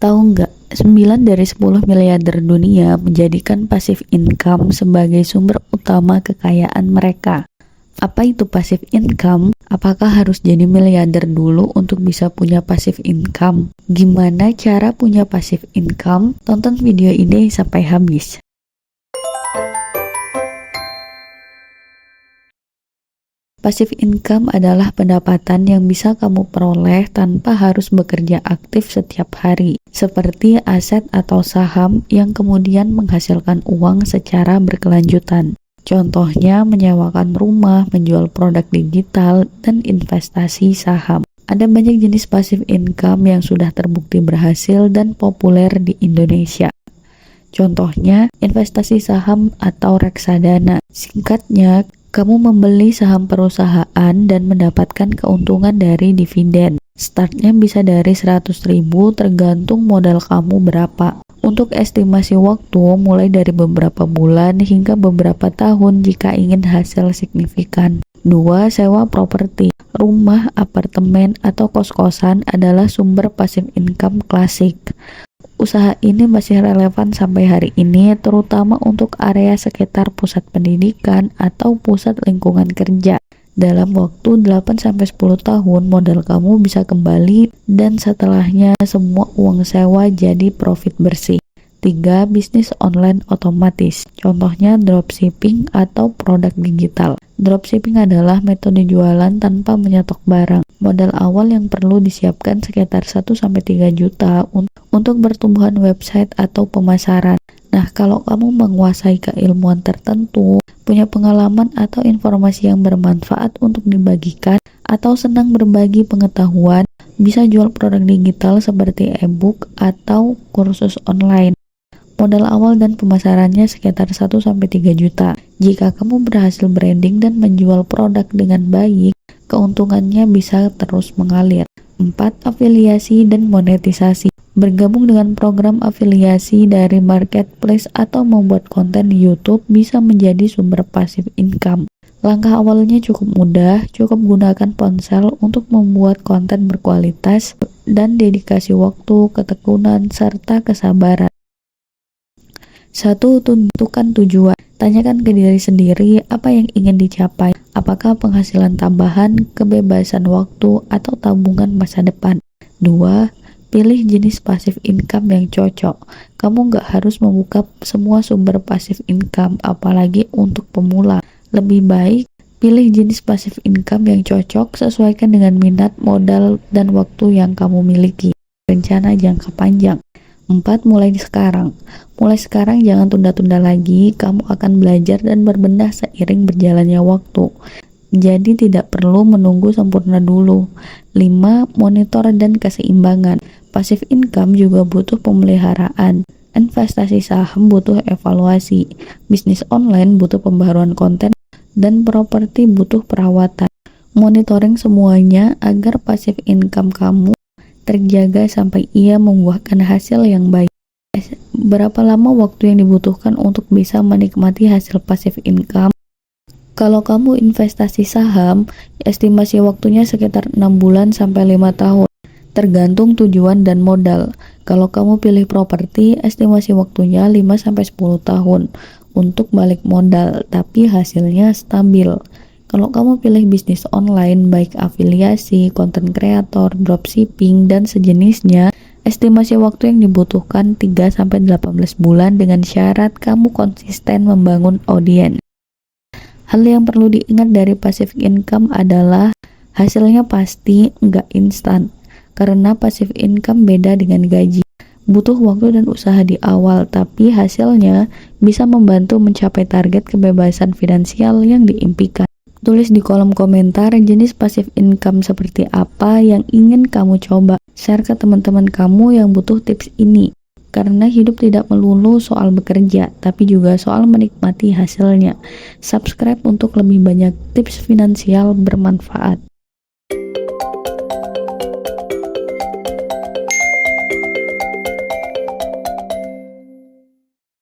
Tahu nggak, 9 dari 10 miliarder dunia menjadikan passive income sebagai sumber utama kekayaan mereka. Apa itu passive income? Apakah harus jadi miliarder dulu untuk bisa punya passive income? Gimana cara punya passive income? Tonton video ini sampai habis. Passive income adalah pendapatan yang bisa kamu peroleh tanpa harus bekerja aktif setiap hari, seperti aset atau saham yang kemudian menghasilkan uang secara berkelanjutan. Contohnya menyewakan rumah, menjual produk digital, dan investasi saham. Ada banyak jenis passive income yang sudah terbukti berhasil dan populer di Indonesia. Contohnya, investasi saham atau reksadana. Singkatnya, kamu membeli saham perusahaan dan mendapatkan keuntungan dari dividen. Startnya bisa dari 100.000 tergantung modal kamu berapa. Untuk estimasi waktu mulai dari beberapa bulan hingga beberapa tahun jika ingin hasil signifikan. 2. Sewa properti. Rumah, apartemen, atau kos-kosan adalah sumber passive income klasik. Usaha ini masih relevan sampai hari ini, terutama untuk area sekitar pusat pendidikan atau pusat lingkungan kerja. Dalam waktu 8-10 tahun, modal kamu bisa kembali dan setelahnya semua uang sewa jadi profit bersih. 3. Bisnis online otomatis. Contohnya dropshipping atau produk digital. Dropshipping adalah metode jualan tanpa menyetok barang. Modal awal yang perlu disiapkan sekitar 1-3 juta untuk pertumbuhan website atau pemasaran. Nah, kalau kamu menguasai keilmuan tertentu, punya pengalaman atau informasi yang bermanfaat untuk dibagikan, atau senang berbagi pengetahuan, bisa jual produk digital seperti e-book atau kursus online. Modal awal dan pemasarannya sekitar 1-3 juta. Jika kamu berhasil branding dan menjual produk dengan baik, keuntungannya bisa terus mengalir. 4. Afiliasi dan monetisasi. Bergabung dengan program afiliasi dari marketplace atau membuat konten di YouTube bisa menjadi sumber passive income. Langkah awalnya cukup mudah, cukup gunakan ponsel untuk membuat konten berkualitas dan dedikasi waktu, ketekunan, serta kesabaran. 1. Tentukan tujuan. Tanyakan ke diri sendiri apa yang ingin dicapai. Apakah penghasilan tambahan, kebebasan waktu, atau tabungan masa depan? 2. Pilih jenis passive income yang cocok. Kamu nggak harus membuka semua sumber passive income, apalagi untuk pemula. Lebih baik pilih jenis passive income yang cocok, sesuaikan dengan minat, modal, dan waktu yang kamu miliki. Rencana jangka panjang. 4. Mulai sekarang. Mulai sekarang, jangan tunda-tunda lagi. Kamu akan belajar dan berbenah seiring berjalannya waktu. Jadi tidak perlu menunggu sempurna dulu. 5. Monitor dan keseimbangan. Passive income juga butuh pemeliharaan. Investasi saham butuh evaluasi. Bisnis online butuh pembaharuan konten. Dan properti butuh perawatan. Monitoring semuanya agar passive income kamu terjaga sampai ia membuahkan hasil yang baik. Berapa lama waktu yang dibutuhkan untuk bisa menikmati hasil passive income? Kalau kamu investasi saham, estimasi waktunya sekitar 6 bulan sampai 5 tahun, tergantung tujuan dan modal. Kalau kamu pilih properti, estimasi waktunya 5-10 tahun untuk balik modal, tapi hasilnya stabil. Kalau kamu pilih bisnis online, baik afiliasi, konten kreator, dropshipping, dan sejenisnya, estimasi waktu yang dibutuhkan 3-18 bulan dengan syarat kamu konsisten membangun audiens. Hal yang perlu diingat dari passive income adalah hasilnya pasti nggak instan, karena passive income beda dengan gaji. Butuh waktu dan usaha di awal, tapi hasilnya bisa membantu mencapai target kebebasan finansial yang diimpikan. Tulis di kolom komentar jenis passive income seperti apa yang ingin kamu coba. Share ke teman-teman kamu yang butuh tips ini. Karena hidup tidak melulu soal bekerja, tapi juga soal menikmati hasilnya. Subscribe untuk lebih banyak tips finansial bermanfaat.